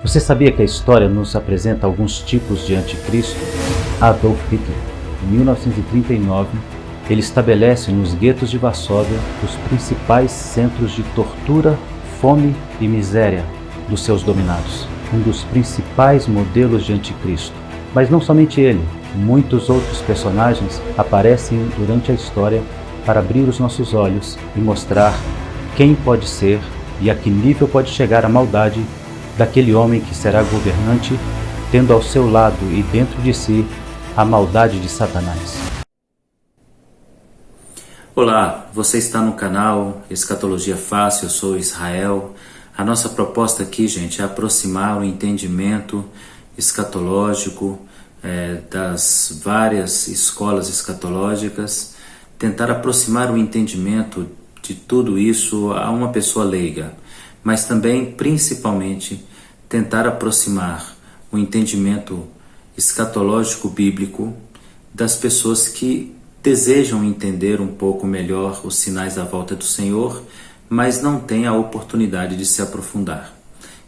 Você sabia que a história nos apresenta alguns tipos de anticristo? Adolf Hitler, em 1939, ele estabelece nos guetos de Varsóvia os principais centros de tortura, fome e miséria dos seus dominados. Um dos principais modelos de anticristo. Mas não somente ele, muitos outros personagens aparecem durante a história para abrir os nossos olhos e mostrar quem pode ser e a que nível pode chegar a maldade daquele homem que será governante, tendo ao seu lado e dentro de si a maldade de Satanás. Olá, você está no canal Escatologia Fácil, eu sou Israel. A nossa proposta aqui, gente, é aproximar o entendimento escatológico das várias escolas escatológicas, tentar aproximar o entendimento de tudo isso a uma pessoa leiga, mas também, principalmente, tentar aproximar o entendimento escatológico bíblico das pessoas que desejam entender um pouco melhor os sinais da volta do Senhor, mas não têm a oportunidade de se aprofundar.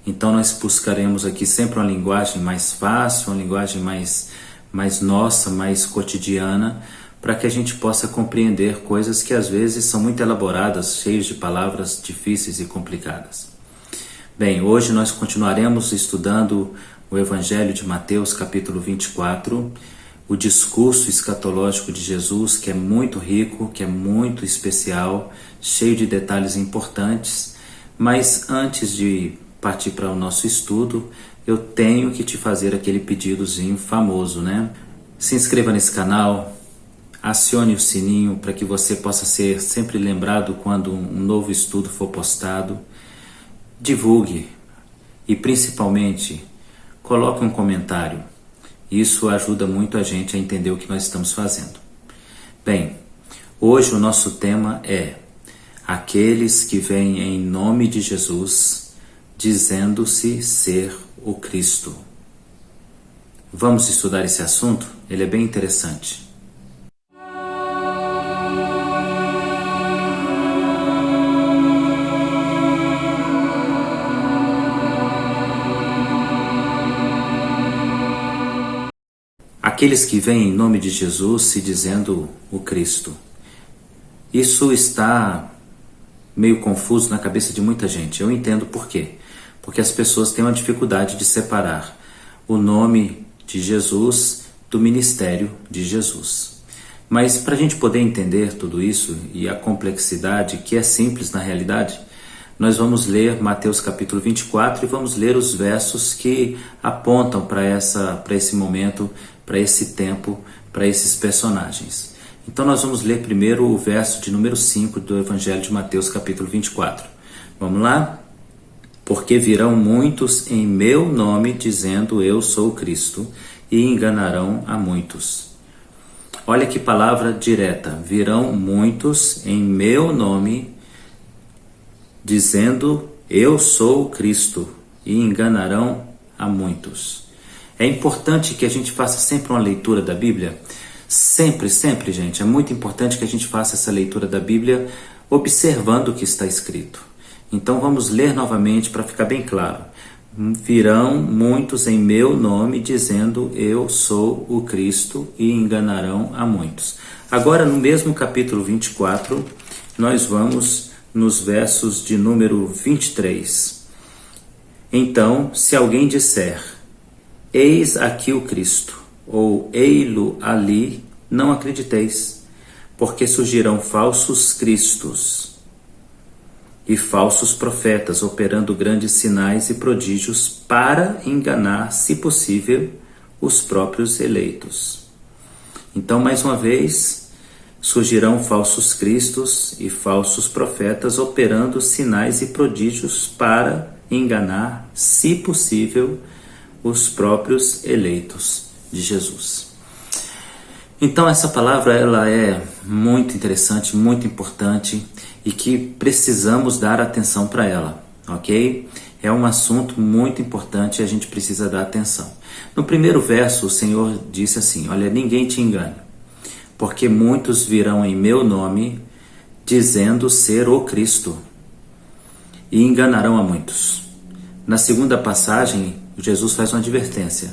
Então nós buscaremos aqui sempre uma linguagem mais fácil, uma linguagem mais nossa, mais cotidiana, para que a gente possa compreender coisas que às vezes são muito elaboradas, cheias de palavras difíceis e complicadas. Bem, hoje nós continuaremos estudando o Evangelho de Mateus, capítulo 24, o discurso escatológico de Jesus, que é muito rico, que é muito especial, cheio de detalhes importantes. Mas antes de partir para o nosso estudo, eu tenho que te fazer aquele pedidozinho famoso, né? Se inscreva nesse canal, acione o sininho para que você possa ser sempre lembrado quando um novo estudo for postado. Divulgue e, principalmente, coloque um comentário. Isso ajuda muito a gente a entender o que nós estamos fazendo. Bem, hoje o nosso tema é aqueles que vêm em nome de Jesus, dizendo-se ser o Cristo. Vamos estudar esse assunto? Ele é bem interessante. Aqueles que vêm em nome de Jesus se dizendo o Cristo. Isso está meio confuso na cabeça de muita gente. Eu entendo por quê. Porque as pessoas têm uma dificuldade de separar o nome de Jesus do ministério de Jesus. Mas para a gente poder entender tudo isso e a complexidade, que é simples na realidade, nós vamos ler Mateus capítulo 24 e vamos ler os versos que apontam para esse momento, para esse tempo, para esses personagens. Então nós vamos ler primeiro o verso de número 5 do Evangelho de Mateus capítulo 24. Vamos lá? Porque virão muitos em meu nome dizendo eu sou o Cristo e enganarão a muitos. Olha que palavra direta. Virão muitos em meu nome dizendo eu sou o Cristo e enganarão a muitos. É importante que a gente faça sempre uma leitura da Bíblia. Sempre, gente. É muito importante que a gente faça essa leitura da Bíblia observando o que está escrito. Então vamos ler novamente para ficar bem claro. Virão muitos em meu nome dizendo eu sou o Cristo e enganarão a muitos. Agora no mesmo capítulo 24, nós vamos nos versos de número 23. Então, se alguém disser eis aqui o Cristo, ou ei-lo ali, não acrediteis, porque surgirão falsos cristos e falsos profetas, operando grandes sinais e prodígios para enganar, se possível, os próprios eleitos. Então, mais uma vez, surgirão falsos cristos e falsos profetas, operando sinais e prodígios para enganar, se possível, os próprios eleitos de Jesus. Então essa palavra ela é muito interessante, muito importante e que precisamos dar atenção para ela, ok? É um assunto muito importante e a gente precisa dar atenção. No primeiro verso o Senhor disse assim, olha, ninguém te engane, porque muitos virão em meu nome dizendo ser o Cristo e enganarão a muitos. Na segunda passagem, Jesus faz uma advertência.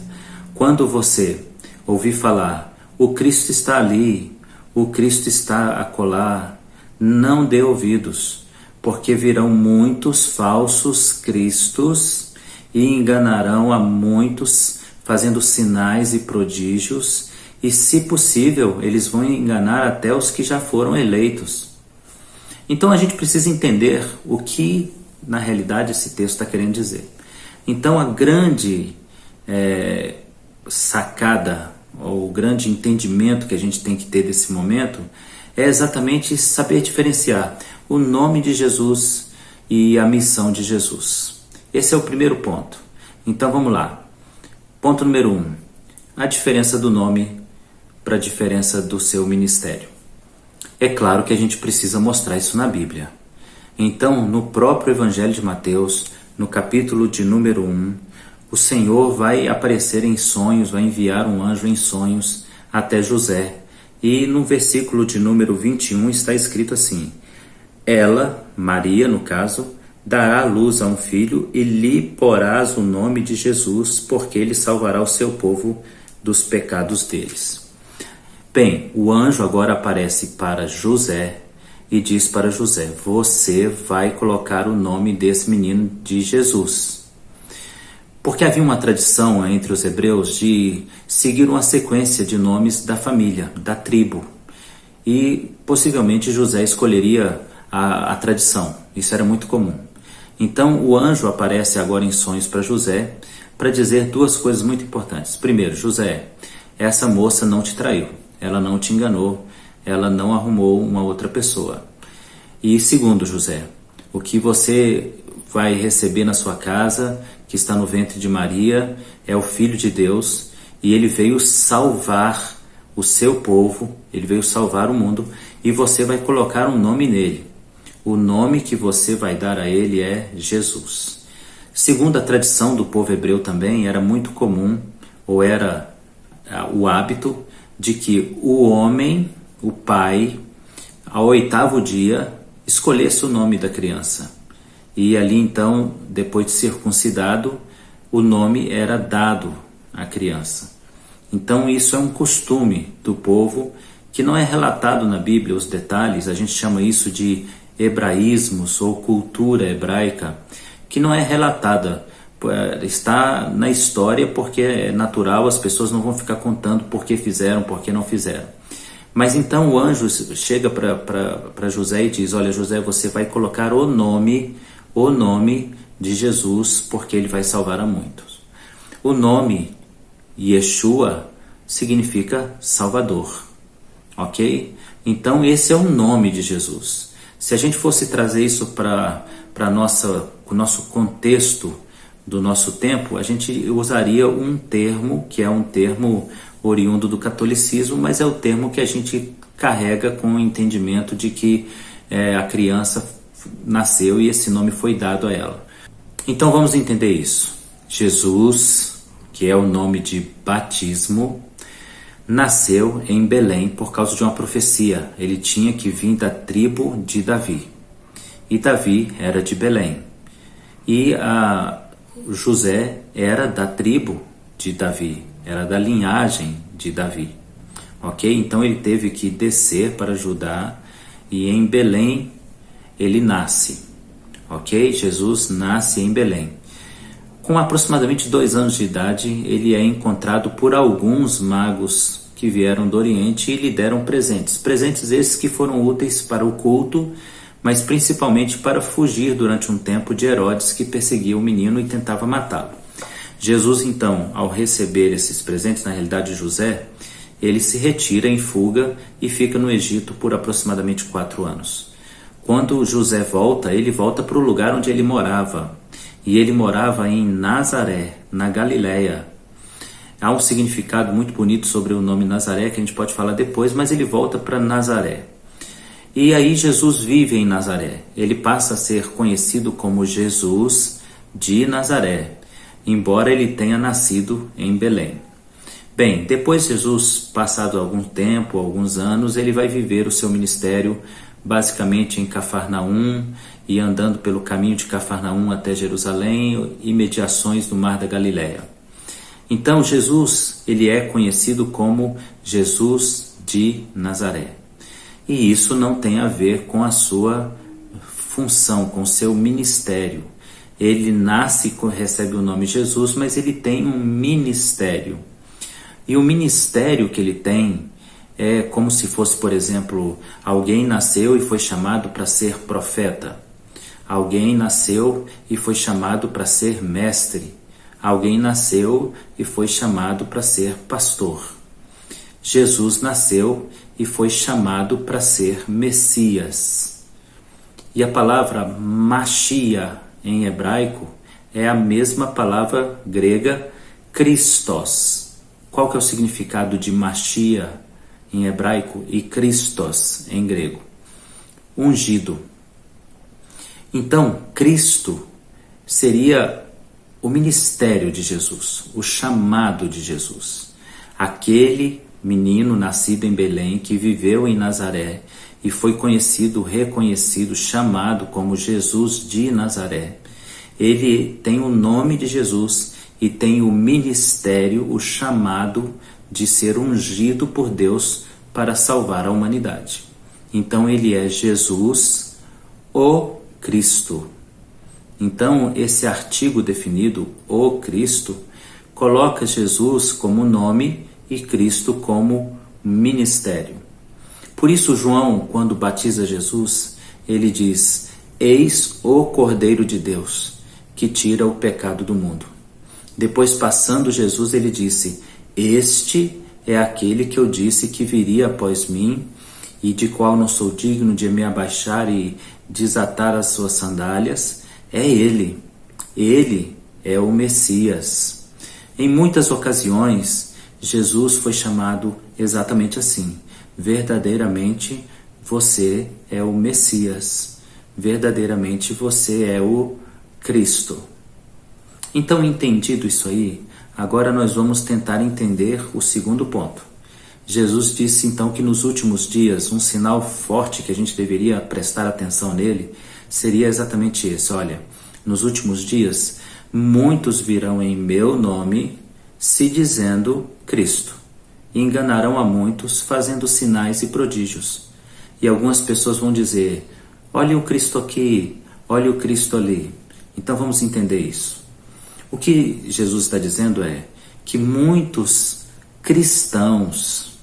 Quando você ouvir falar, o Cristo está ali, o Cristo está acolá, não dê ouvidos, porque virão muitos falsos cristos e enganarão a muitos, fazendo sinais e prodígios, e se possível, eles vão enganar até os que já foram eleitos. Então a gente precisa entender o que na realidade esse texto está querendo dizer. Então a grande sacada, ou o grande entendimento que a gente tem que ter desse momento é exatamente saber diferenciar o nome de Jesus e a missão de Jesus. Esse é o primeiro ponto. Então vamos lá. Ponto número 1. A diferença do nome para a diferença do seu ministério. É claro que a gente precisa mostrar isso na Bíblia. Então, no próprio Evangelho de Mateus, no capítulo de número 1, o Senhor vai aparecer em sonhos, vai enviar um anjo em sonhos até José. E no versículo de número 21 está escrito assim: ela, Maria no caso, dará à luz a um filho e lhe porás o nome de Jesus, porque ele salvará o seu povo dos pecados deles. Bem, o anjo agora aparece para José e diz para José: você vai colocar o nome desse menino de Jesus. Porque havia uma tradição entre os hebreus de seguir uma sequência de nomes da família, da tribo. E possivelmente José escolheria a tradição. Isso era muito comum. Então o anjo aparece agora em sonhos para José para dizer duas coisas muito importantes. Primeiro, José, essa moça não te traiu, ela não te enganou, ela não arrumou uma outra pessoa. E segundo, José, o que você vai receber na sua casa, que está no ventre de Maria, é o Filho de Deus, e ele veio salvar o seu povo, ele veio salvar o mundo, e você vai colocar um nome nele. O nome que você vai dar a ele é Jesus. Segundo a tradição do povo hebreu também, era muito comum, ou era o hábito, de que o homem, o pai, ao 8º dia, escolhesse o nome da criança. E ali então, depois de circuncidado, o nome era dado à criança. Então isso é um costume do povo que não é relatado na Bíblia, os detalhes, a gente chama isso de hebraísmos ou cultura hebraica, que não é relatada, está na história porque é natural, as pessoas não vão ficar contando por que fizeram, por que não fizeram. Mas então o anjo chega para José e diz: olha, José, você vai colocar o nome de Jesus, porque ele vai salvar a muitos. O nome Yeshua significa Salvador, ok? Então esse é o nome de Jesus. Se a gente fosse trazer isso para o nosso contexto do nosso tempo, a gente usaria um termo que é um termo oriundo do catolicismo, mas é o termo que a gente carrega com o entendimento de que a criança nasceu e esse nome foi dado a ela. Então vamos entender isso. Jesus, que é o nome de batismo, nasceu em Belém por causa de uma profecia. Ele tinha que vir da tribo de Davi. E Davi era de Belém. E José era da tribo de Davi, era da linhagem de Davi. Ok? Então ele teve que descer para Judá e em Belém ele nasce. Ok? Jesus nasce em Belém. Com aproximadamente 2 anos de idade, ele é encontrado por alguns magos que vieram do Oriente e lhe deram presentes. Presentes esses que foram úteis para o culto, mas principalmente para fugir durante um tempo de Herodes, que perseguia o menino e tentava matá-lo. Jesus, então, ao receber esses presentes, na realidade José, ele se retira em fuga e fica no Egito por aproximadamente 4 anos. Quando José volta, ele volta para o lugar onde ele morava. E ele morava em Nazaré, na Galileia. Há um significado muito bonito sobre o nome Nazaré, que a gente pode falar depois, mas ele volta para Nazaré. E aí Jesus vive em Nazaré. Ele passa a ser conhecido como Jesus de Nazaré, embora ele tenha nascido em Belém. Bem, depois Jesus, passado algum tempo, alguns anos, ele vai viver o seu ministério basicamente em Cafarnaum e andando pelo caminho de Cafarnaum até Jerusalém e mediações do Mar da Galileia. Então Jesus, ele é conhecido como Jesus de Nazaré. E isso não tem a ver com a sua função, com o seu ministério. Ele nasce e recebe o nome Jesus, mas ele tem um ministério. E o ministério que ele tem é como se fosse, por exemplo, alguém nasceu e foi chamado para ser profeta. Alguém nasceu e foi chamado para ser mestre. Alguém nasceu e foi chamado para ser pastor. Jesus nasceu e foi chamado para ser Messias. E a palavra Machia em hebraico é a mesma palavra grega Christos. Qual que é o significado de Machia em hebraico e Christos em grego? Ungido. Então, Cristo seria o ministério de Jesus, o chamado de Jesus. Aquele menino nascido em Belém, que viveu em Nazaré e foi conhecido, reconhecido, chamado como Jesus de Nazaré. Ele tem o nome de Jesus e tem o ministério, o chamado de ser ungido por Deus para salvar a humanidade. Então ele é Jesus, o Cristo. Então esse artigo definido, o Cristo, coloca Jesus como nome e Cristo como ministério. Por isso João, quando batiza Jesus, ele diz: eis o Cordeiro de Deus, que tira o pecado do mundo. Depois, passando Jesus, ele disse: este é aquele que eu disse que viria após mim, e de qual não sou digno de me abaixar e desatar as suas sandálias. É ele. Ele é o Messias. Em muitas ocasiões, Jesus foi chamado exatamente assim: verdadeiramente você é o Messias. Verdadeiramente você é o Cristo. Então, entendido isso aí, agora nós vamos tentar entender o segundo ponto. Jesus disse então que nos últimos dias, um sinal forte que a gente deveria prestar atenção nele, seria exatamente esse: olha, nos últimos dias, muitos virão em meu nome, se dizendo Cristo, e enganarão a muitos, fazendo sinais e prodígios. E algumas pessoas vão dizer: olha o Cristo aqui, olha o Cristo ali. Então vamos entender isso. O que Jesus está dizendo é que muitos cristãos,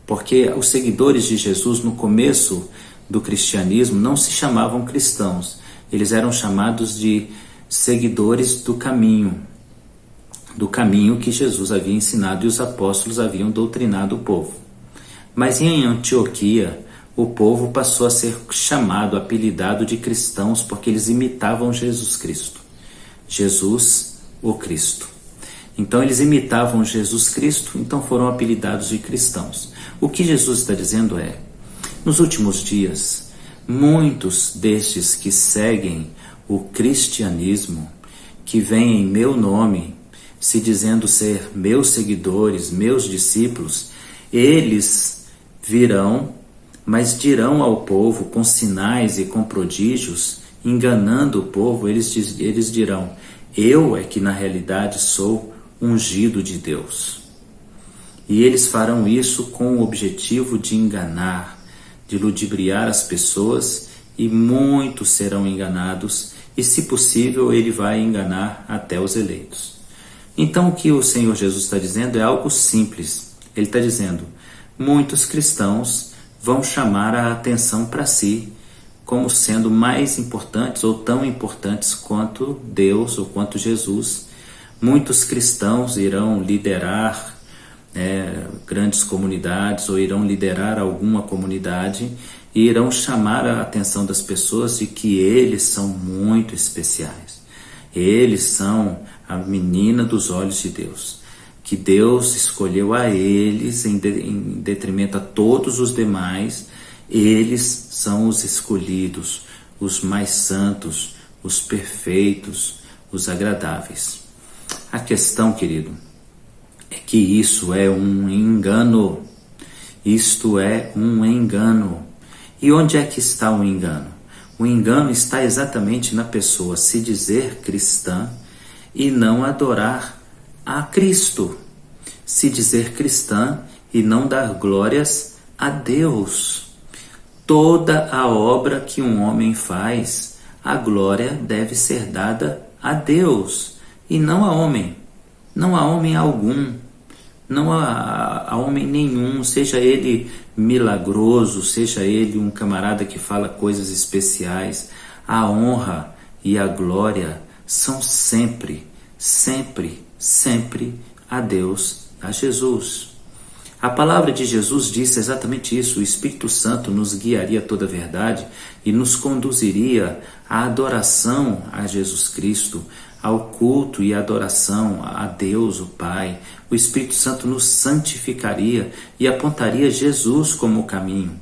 porque os seguidores de Jesus no começo do cristianismo não se chamavam cristãos, eles eram chamados de seguidores do caminho que Jesus havia ensinado e os apóstolos haviam doutrinado o povo. Mas em Antioquia, o povo passou a ser chamado, apelidado de cristãos, porque eles imitavam Jesus Cristo. Jesus, o Cristo. Então eles imitavam Jesus Cristo, então foram apelidados de cristãos. O que Jesus está dizendo é: nos últimos dias, muitos destes que seguem o cristianismo, que vêm em meu nome, se dizendo ser meus seguidores, meus discípulos, eles virão, mas dirão ao povo com sinais e com prodígios, enganando o povo. Eles dirão: eu é que na realidade sou ungido de Deus. E eles farão isso com o objetivo de enganar, de ludibriar as pessoas, e muitos serão enganados, e se possível ele vai enganar até os eleitos. Então o que o Senhor Jesus está dizendo é algo simples. Ele está dizendo: muitos cristãos vão chamar a atenção para si, como sendo mais importantes ou tão importantes quanto Deus ou quanto Jesus. Muitos cristãos irão liderar grandes comunidades ou irão liderar alguma comunidade e irão chamar a atenção das pessoas de que eles são muito especiais. Eles são a menina dos olhos de Deus, que Deus escolheu a eles em detrimento a todos os demais. Eles são os escolhidos, os mais santos, os perfeitos, os agradáveis. A questão, querido, é que isso é um engano. Isto é um engano. E onde é que está o engano? O engano está exatamente na pessoa se dizer cristã e não adorar a Cristo. Se dizer cristã e não dar glórias a Deus. Toda a obra que um homem faz, a glória deve ser dada a Deus e não a homem. Não a homem algum. Não a homem nenhum, seja ele milagroso, seja ele um camarada que fala coisas especiais. A honra e a glória são sempre, sempre, sempre a Deus, a Jesus. A palavra de Jesus disse exatamente isso: o Espírito Santo nos guiaria a toda a verdade e nos conduziria à adoração a Jesus Cristo, ao culto e adoração a Deus, o Pai. O Espírito Santo nos santificaria e apontaria Jesus como o caminho.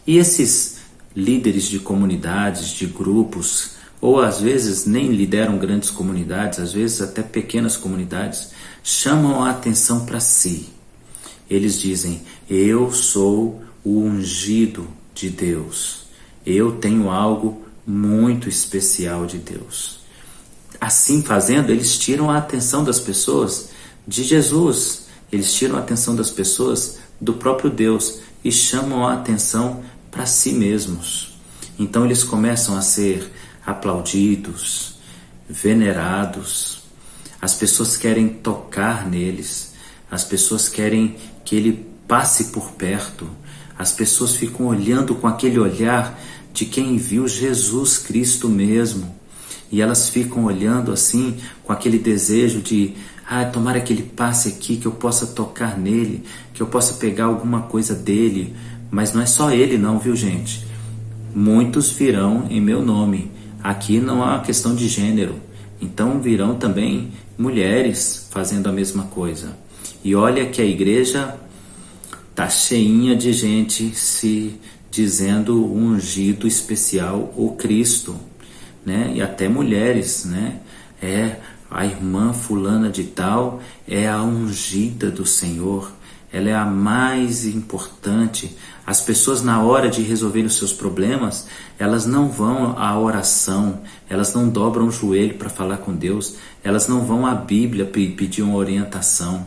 E esses líderes de comunidades, de grupos, ou às vezes nem lideram grandes comunidades, às vezes até pequenas comunidades, chamam a atenção para si. Eles dizem: eu sou o ungido de Deus. Eu tenho algo muito especial de Deus. Assim fazendo, eles tiram a atenção das pessoas de Jesus. Eles tiram a atenção das pessoas do próprio Deus e chamam a atenção para si mesmos. Então eles começam a ser aplaudidos, venerados. As pessoas querem tocar neles. As pessoas querem que ele passe por perto. As pessoas ficam olhando com aquele olhar de quem viu Jesus Cristo mesmo. E elas ficam olhando assim, com aquele desejo de: tomara que ele passe aqui, que eu possa tocar nele, que eu possa pegar alguma coisa dele. Mas não é só ele não, viu, gente? Muitos virão em meu nome. Aqui não há questão de gênero. Então virão também mulheres fazendo a mesma coisa. E olha que a igreja está cheinha de gente se dizendo ungido especial, o Cristo, né? E até mulheres, né? A irmã fulana de tal é a ungida do Senhor, ela é a mais importante. As pessoas, na hora de resolver os seus problemas, elas não vão à oração, elas não dobram o joelho para falar com Deus, elas não vão à Bíblia pedir uma orientação.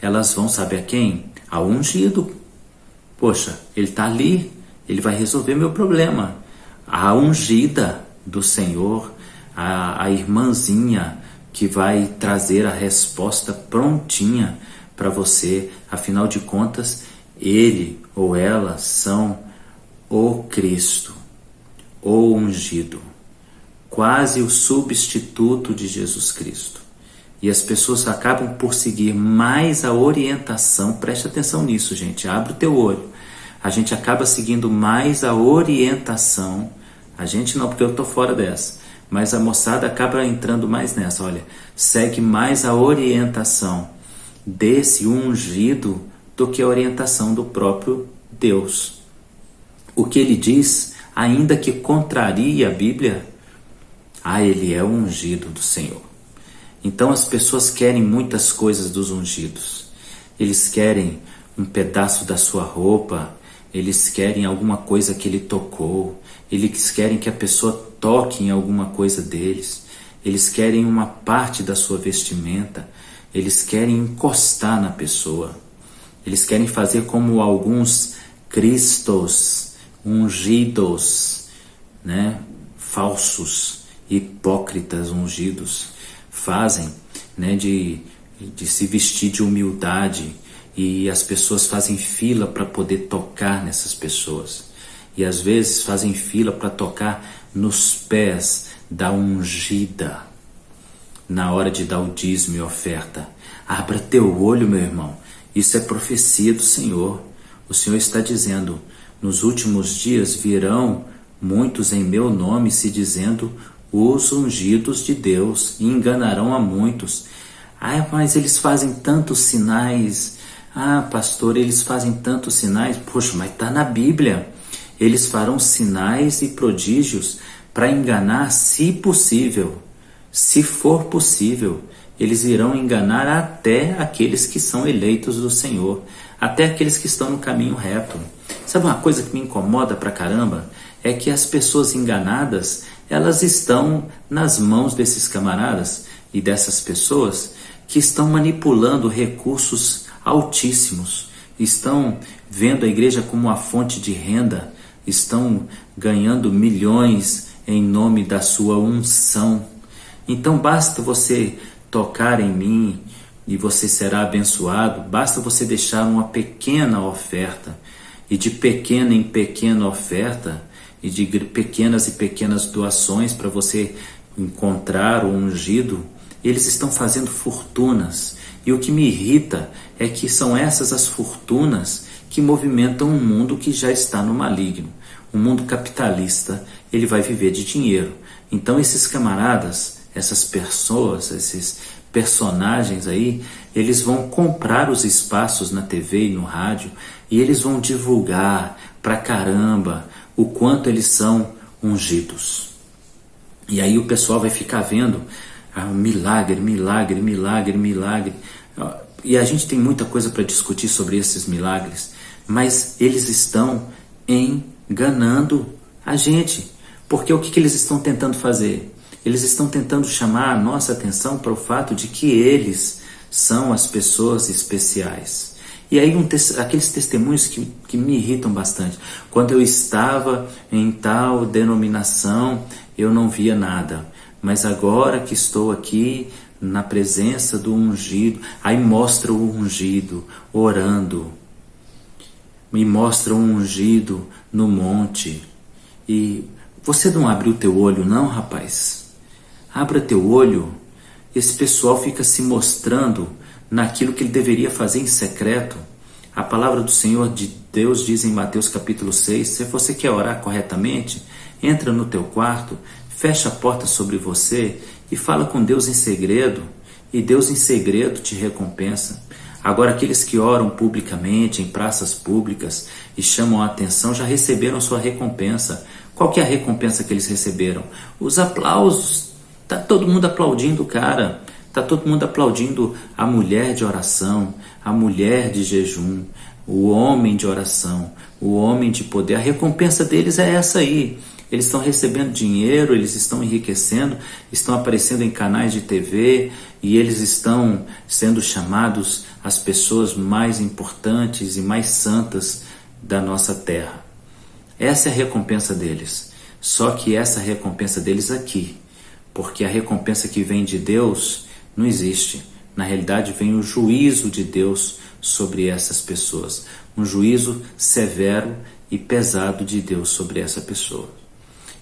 Elas vão, sabe a quem? Ao ungido. Poxa, ele está ali, ele vai resolver meu problema. A ungida do Senhor, a irmãzinha que vai trazer a resposta prontinha para você. Afinal de contas, ele ou ela são o Cristo, o ungido, quase o substituto de Jesus Cristo. E as pessoas acabam por seguir mais a orientação. Preste atenção nisso, gente. Abre o teu olho. A gente acaba seguindo mais a orientação. A gente não, porque eu estou fora dessa. Mas a moçada acaba entrando mais nessa. Olha, segue mais a orientação desse ungido do que a orientação do próprio Deus. O que ele diz, ainda que contrarie a Bíblia, ele é o ungido do Senhor. Então as pessoas querem muitas coisas dos ungidos. Eles querem um pedaço da sua roupa, eles querem alguma coisa que ele tocou, eles querem que a pessoa toque em alguma coisa deles, eles querem uma parte da sua vestimenta, eles querem encostar na pessoa, eles querem fazer como alguns cristos, ungidos, né? Falsos, hipócritas ungidos fazem, né, de se vestir de humildade, e as pessoas fazem fila para poder tocar nessas pessoas, e às vezes fazem fila para tocar nos pés da ungida na hora de dar o dízimo e oferta. Abra teu olho, meu irmão, isso é profecia do Senhor. O Senhor está dizendo: nos últimos dias virão muitos em meu nome se dizendo os ungidos de Deus, e enganarão a muitos. Mas eles fazem tantos sinais. Pastor, eles fazem tantos sinais. Poxa, mas está na Bíblia. Eles farão sinais e prodígios para enganar, se possível. Se for possível, eles irão enganar até aqueles que são eleitos do Senhor, até aqueles que estão no caminho reto. Sabe uma coisa que me incomoda pra caramba? É que as pessoas enganadas, elas estão nas mãos desses camaradas e dessas pessoas que estão manipulando recursos altíssimos, estão vendo a igreja como uma fonte de renda, estão ganhando milhões em nome da sua unção. Então basta você tocar em mim e você será abençoado, basta você deixar uma pequena oferta, e de pequena em pequena oferta, e de pequenas e pequenas doações para você encontrar o ungido, eles estão fazendo fortunas. E o que me irrita é que são essas as fortunas que movimentam um mundo que já está no maligno. Um mundo capitalista, ele vai viver de dinheiro. Então esses camaradas, essas pessoas, esses personagens aí, eles vão comprar os espaços na TV e no rádio e eles vão divulgar pra caramba o quanto eles são ungidos. E aí o pessoal vai ficar vendo milagre, milagre, milagre, milagre. E a gente tem muita coisa para discutir sobre esses milagres, mas eles estão enganando a gente. Porque o que eles estão tentando fazer? Eles estão tentando chamar a nossa atenção para o fato de que eles são as pessoas especiais. E aí aqueles testemunhos que me irritam bastante. Quando eu estava em tal denominação, eu não via nada. Mas agora que estou aqui na presença do ungido, aí mostra o ungido orando. Me mostra o ungido no monte. E você não abre o teu olho não, rapaz? Abra teu olho. Esse pessoal fica se mostrando naquilo que ele deveria fazer em secreto. A palavra do Senhor de Deus diz em Mateus capítulo 6, se você quer orar corretamente, entra no teu quarto, fecha a porta sobre você e fala com Deus em segredo, e Deus em segredo te recompensa. Agora aqueles que oram publicamente, em praças públicas e chamam a atenção, já receberam sua recompensa. Qual que é a recompensa que eles receberam? Os aplausos. Tá todo mundo aplaudindo o cara. Está todo mundo aplaudindo a mulher de oração, a mulher de jejum, o homem de oração, o homem de poder. A recompensa deles é essa aí. Eles estão recebendo dinheiro, eles estão enriquecendo, estão aparecendo em canais de TV e eles estão sendo chamados as pessoas mais importantes e mais santas da nossa terra. Essa é a recompensa deles. Só que essa recompensa deles aqui, porque a recompensa que vem de Deus não existe. Na realidade vem o juízo de Deus sobre essas pessoas. Um juízo severo e pesado de Deus sobre essa pessoa.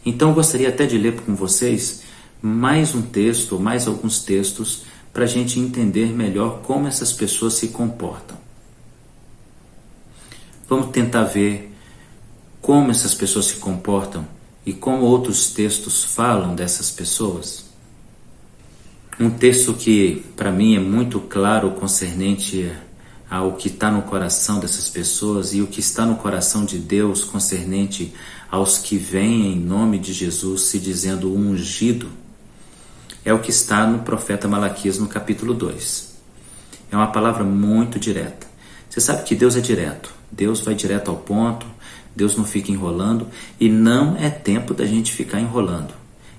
Então eu gostaria até de ler com vocês mais um texto, ou mais alguns textos, para a gente entender melhor como essas pessoas se comportam. Vamos tentar ver como essas pessoas se comportam e como outros textos falam dessas pessoas. Um texto que para mim é muito claro concernente ao que está no coração dessas pessoas e o que está no coração de Deus concernente aos que vêm em nome de Jesus se dizendo ungido, é o que está no profeta Malaquias no capítulo 2. É uma palavra muito direta. Você sabe que Deus é direto. Deus vai direto ao ponto, Deus não fica enrolando e não é tempo da gente ficar enrolando.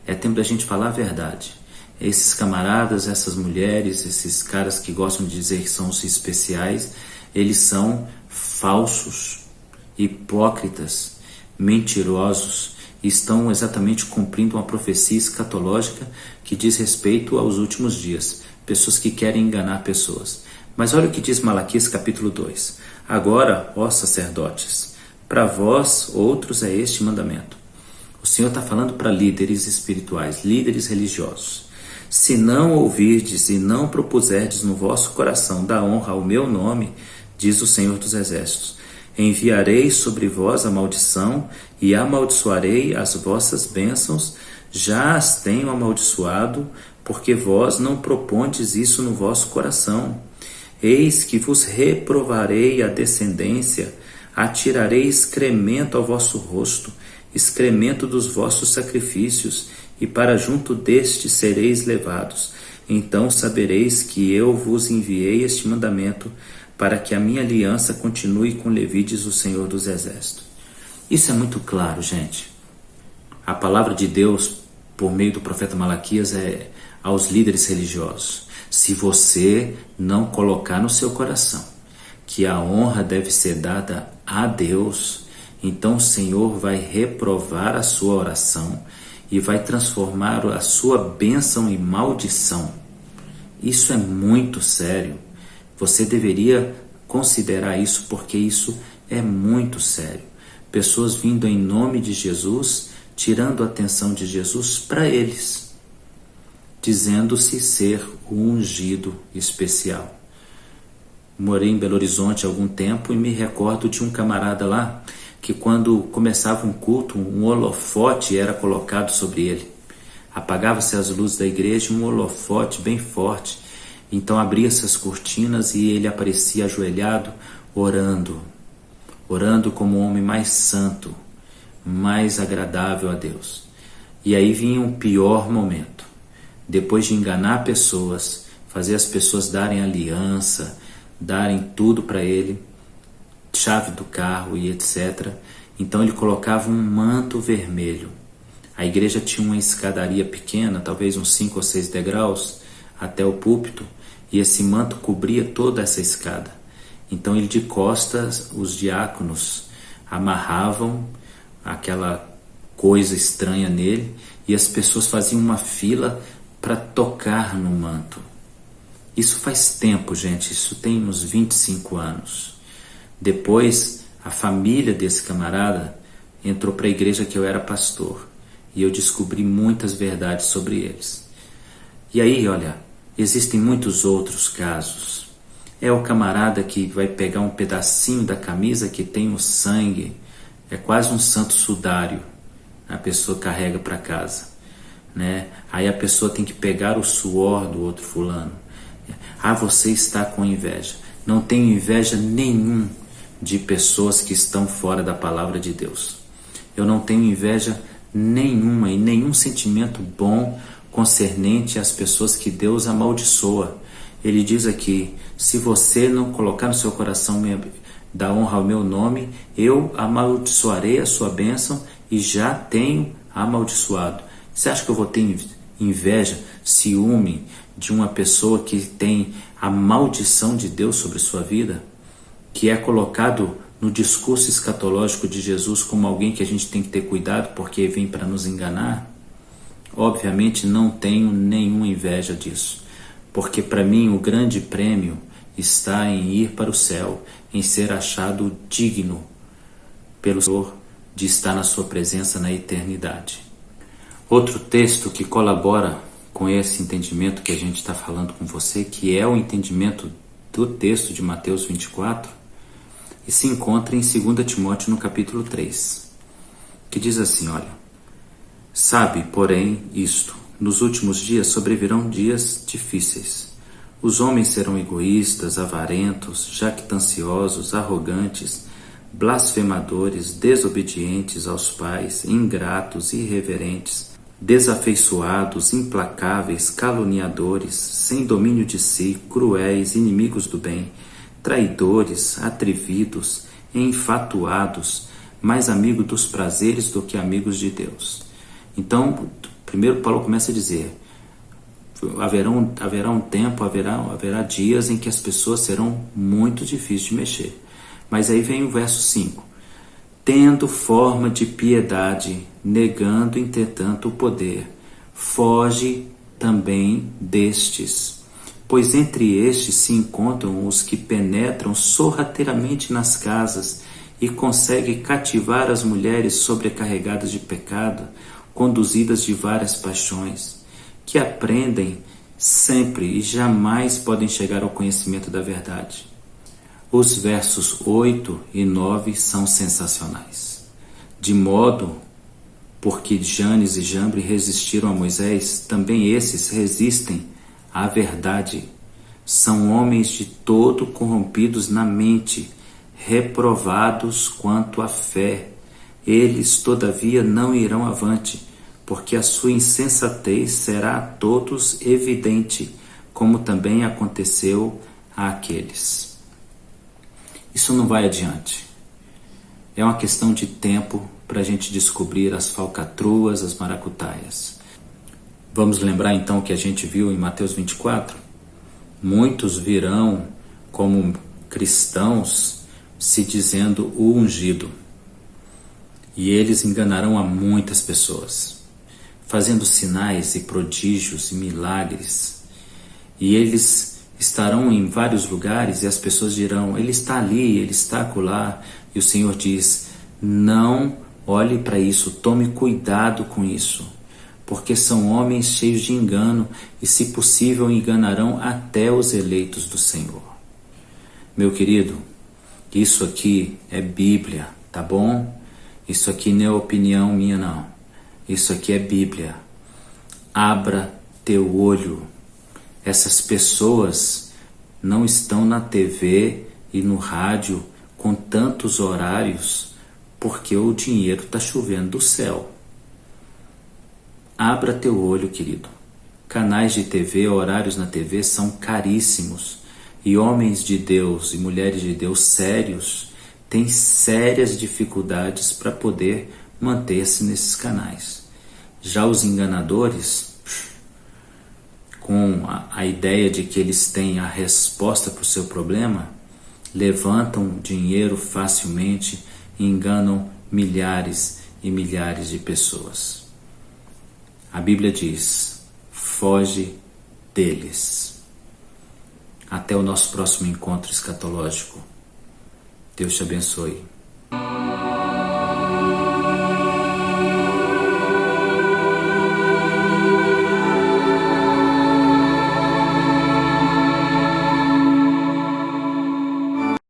É tempo da gente falar a verdade. Esses camaradas, essas mulheres, esses caras que gostam de dizer que são os especiais, eles são falsos, hipócritas, mentirosos, e estão exatamente cumprindo uma profecia escatológica que diz respeito aos últimos dias, pessoas que querem enganar pessoas. Mas olha o que diz Malaquias capítulo 2. Agora, ó sacerdotes, para vós outros é este mandamento. O Senhor está falando para líderes espirituais, líderes religiosos. Se não ouvirdes e não propuserdes no vosso coração dar honra ao meu nome, diz o Senhor dos Exércitos, enviarei sobre vós a maldição e amaldiçoarei as vossas bênçãos, já as tenho amaldiçoado, porque vós não propondes isso no vosso coração. Eis que vos reprovarei a descendência, atirarei excremento ao vosso rosto, excremento dos vossos sacrifícios, e para junto deste sereis levados. então sabereis que eu vos enviei este mandamento para que a minha aliança continue com Levi, diz o Senhor dos Exércitos. Isso é muito claro, gente. A palavra de Deus, por meio do profeta Malaquias, é aos líderes religiosos: se você não colocar no seu coração que a honra deve ser dada a Deus, então o Senhor vai reprovar a sua oração e vai transformar a sua bênção em maldição. Isso é muito sério. Você deveria considerar isso, porque isso é muito sério. Pessoas vindo em nome de Jesus, tirando a atenção de Jesus para eles, dizendo-se ser o ungido especial. Morei em Belo Horizonte há algum tempo e me recordo de um camarada lá que, quando começava um culto, um holofote era colocado sobre ele. Apagava-se as luzes da igreja, um holofote bem forte. Então abria-se as cortinas e ele aparecia ajoelhado, orando como o homem mais santo, mais agradável a Deus. E aí vinha um pior momento. Depois de enganar pessoas, fazer as pessoas darem aliança, darem tudo para ele, chave do carro e etc. Então ele colocava um manto vermelho. A igreja tinha uma escadaria pequena, talvez uns 5 ou 6 degraus, até o púlpito, e esse manto cobria toda essa escada. Então ele, de costas, os diáconos amarravam aquela coisa estranha nele e as pessoas faziam uma fila para tocar no manto. Isso faz tempo, gente, isso tem uns 25 anos. Depois, a família desse camarada entrou para a igreja que eu era pastor e eu descobri muitas verdades sobre eles. E aí, olha, existem muitos outros casos. É o camarada que vai pegar um pedacinho da camisa que tem o sangue, é quase um santo sudário, a pessoa carrega para casa, né? Aí a pessoa tem que pegar o suor do outro fulano. Ah, você está com inveja. Não tenho inveja nenhum de pessoas que estão fora da palavra de Deus. Eu não tenho inveja nenhuma e nenhum sentimento bom concernente às pessoas que Deus amaldiçoa. Ele diz aqui: se você não colocar no seu coração dar honra ao meu nome, eu amaldiçoarei a sua bênção e já tenho amaldiçoado. Você acha que eu vou ter inveja, ciúme de uma pessoa que tem a maldição de Deus sobre sua vida, que é colocado no discurso escatológico de Jesus como alguém que a gente tem que ter cuidado porque vem para nos enganar? Obviamente não tenho nenhuma inveja disso, porque para mim o grande prêmio está em ir para o céu, em ser achado digno pelo Senhor de estar na sua presença na eternidade. Outro texto que colabora com esse entendimento que a gente está falando com você, que é o entendimento do texto de Mateus 24, e se encontra em 2 Timóteo no capítulo 3, que diz assim, olha: sabe, porém, isto, nos últimos dias sobrevirão dias difíceis. Os homens serão egoístas, avarentos, jactanciosos, arrogantes, blasfemadores, desobedientes aos pais, ingratos, irreverentes, desafeiçoados, implacáveis, caluniadores, sem domínio de si, cruéis, inimigos do bem, traidores, atrevidos, enfatuados, mais amigos dos prazeres do que amigos de Deus. Então, primeiro Paulo começa a dizer: haverá um tempo, haverá dias em que as pessoas serão muito difíceis de mexer. Mas aí vem o verso 5. Tendo forma de piedade, negando, entretanto, o poder, foge também destes. Pois entre estes se encontram os que penetram sorrateiramente nas casas e conseguem cativar as mulheres sobrecarregadas de pecado, conduzidas de várias paixões, que aprendem sempre e jamais podem chegar ao conhecimento da verdade. Os versos 8 e 9 são sensacionais. De modo, porque Janes e Jambre resistiram a Moisés, também esses resistem à verdade. São homens de todo corrompidos na mente, reprovados quanto à fé. Eles, todavia, não irão avante, porque a sua insensatez será a todos evidente, como também aconteceu àqueles. Isso não vai adiante. É uma questão de tempo para a gente descobrir as falcatruas, as maracutaias. Vamos lembrar então o que a gente viu em Mateus 24? Muitos virão como cristãos se dizendo o ungido. E eles enganarão a muitas pessoas, fazendo sinais e prodígios e milagres. E eles estarão em vários lugares e as pessoas dirão, ele está ali, ele está acolá. E o Senhor diz, não olhe para isso, tome cuidado com isso, porque são homens cheios de engano e, se possível, enganarão até os eleitos do Senhor. Meu querido, isso aqui é Bíblia, tá bom? Isso aqui não é opinião minha, não. Isso aqui é Bíblia. Abra teu olho. Essas pessoas não estão na TV e no rádio com tantos horários porque o dinheiro está chovendo do céu. Abra teu olho, querido. Canais de TV, horários na TV são caríssimos. E homens de Deus e mulheres de Deus sérios têm sérias dificuldades para poder manter-se nesses canais. Já os enganadores, com a ideia de que eles têm a resposta para o seu problema, levantam dinheiro facilmente e enganam milhares e milhares de pessoas. A Bíblia diz, foge deles. Até o nosso próximo encontro escatológico. Deus te abençoe.